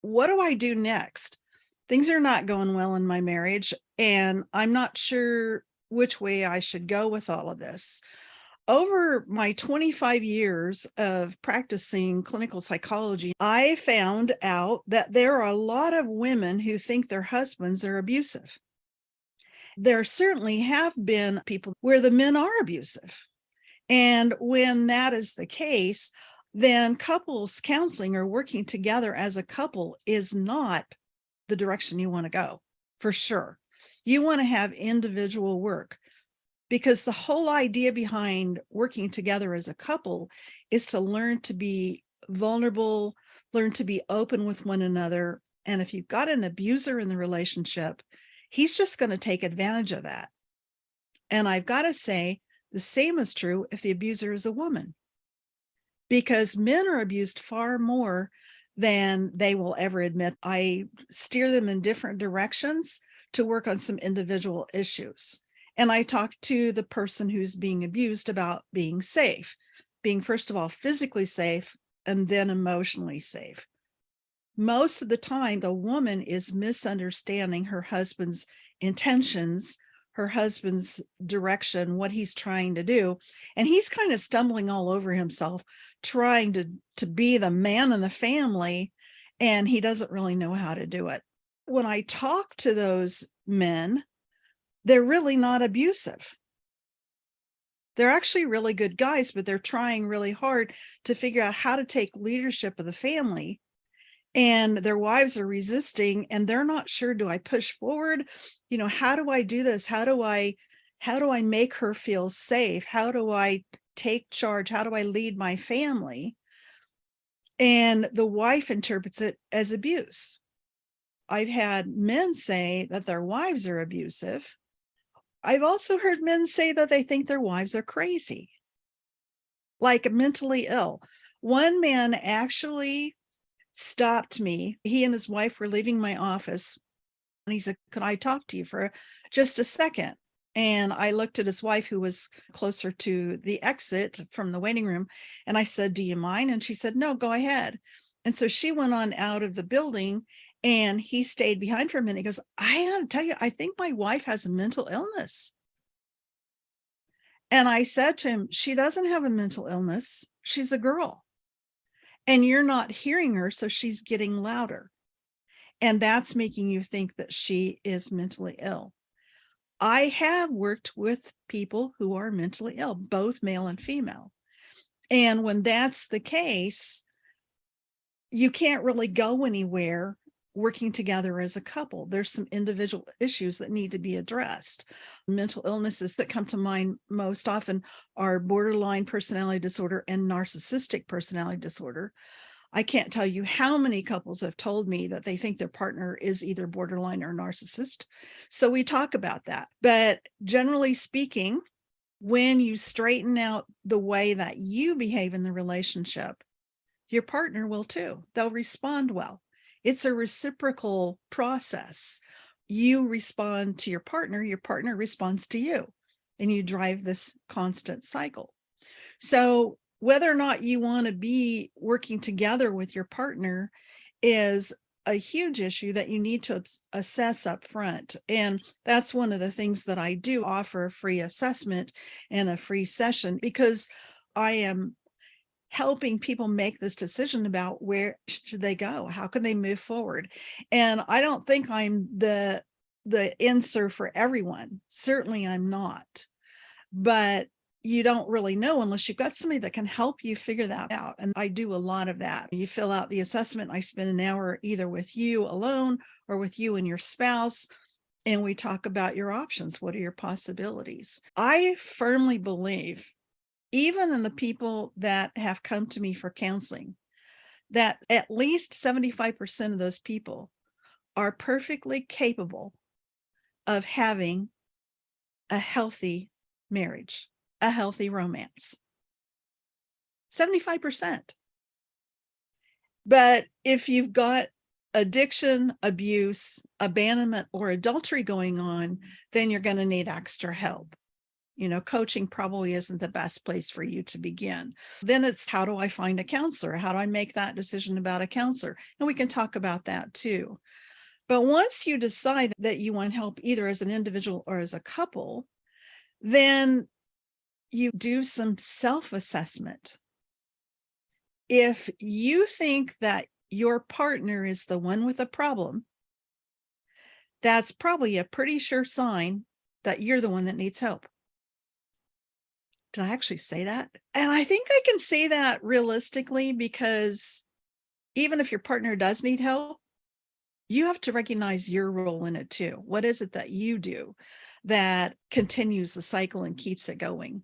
what do I do next? Things are not going well in my marriage, and I'm not sure which way I should go with all of this. Over my 25 years of practicing clinical psychology, I found out that there are a lot of women who think their husbands are abusive. There certainly have been people where the men are abusive. And when that is the case, then couples counseling or working together as a couple is not the direction you want to go, for sure. You want to have individual work, because the whole idea behind working together as a couple is to learn to be vulnerable, learn to be open with one another. And if you've got an abuser in the relationship, he's just going to take advantage of that. And I've got to say, the same is true if the abuser is a woman, because men are abused far more than they will ever admit. I steer them in different directions to work on some individual issues. And I talk to the person who's being abused about being safe, being, first of all, physically safe, and then emotionally safe. Most of the time, the woman is misunderstanding her husband's intentions, her husband's direction, what he's trying to do. And he's kind of stumbling all over himself, trying to be the man in the family, and he doesn't really know how to do it. When I talk to those men, they're really not abusive. They're actually really good guys, but they're trying really hard to figure out how to take leadership of the family, and their wives are resisting, and they're not sure, do I push forward? How do I do this? How do I make her feel safe? How do I take charge? How do I lead my family? And the wife interprets it as abuse. I've had men say that their wives are abusive. I've also heard men say that they think their wives are crazy, like mentally ill. One man actually stopped me. He and his wife were leaving my office, and he said, "Could I talk to you for just a second?" And I looked at his wife, who was closer to the exit from the waiting room, and I said, "Do you mind?" And she said, "No, go ahead." And so she went on out of the building, and he stayed behind for a minute. He goes, "I gotta tell you, I think my wife has a mental illness." And I said to him, "She doesn't have a mental illness. She's a girl. And you're not hearing her, so she's getting louder. And that's making you think that she is mentally ill." I have worked with people who are mentally ill, both male and female. And when that's the case, you can't really go anywhere working together as a couple. There's some individual issues that need to be addressed. Mental illnesses that come to mind most often are borderline personality disorder and narcissistic personality disorder. I can't tell you how many couples have told me that they think their partner is either borderline or narcissist. So we talk about that. But generally speaking, when you straighten out the way that you behave in the relationship, your partner will too. They'll respond well. It's a reciprocal process. You respond to your partner responds to you, and you drive this constant cycle. So whether or not you want to be working together with your partner is a huge issue that you need to assess up front. And that's one of the things that I do offer: a free assessment and a free session, because I am helping people make this decision about where should they go, how can they move forward. And I don't think I'm the answer for everyone. Certainly I'm not. But you don't really know unless you've got somebody that can help you figure that out. And I do a lot of that. You fill out the assessment. I spend an hour either with you alone or with you and your spouse, and we talk about your options. What are your possibilities? I firmly believe, even in the people that have come to me for counseling, that at least 75% of those people are perfectly capable of having a healthy marriage, a healthy romance. 75%. But if you've got addiction, abuse, abandonment, or adultery going on, then you're going to need extra help. Coaching probably isn't the best place for you to begin. Then it's, how do I find a counselor? How do I make that decision about a counselor? And we can talk about that too. But once you decide that you want help either as an individual or as a couple, then you do some self-assessment. If you think that your partner is the one with a problem, that's probably a pretty sure sign that you're the one that needs help. Did I actually say that? And I think I can say that realistically, because even if your partner does need help, you have to recognize your role in it too. What is it that you do that continues the cycle and keeps it going?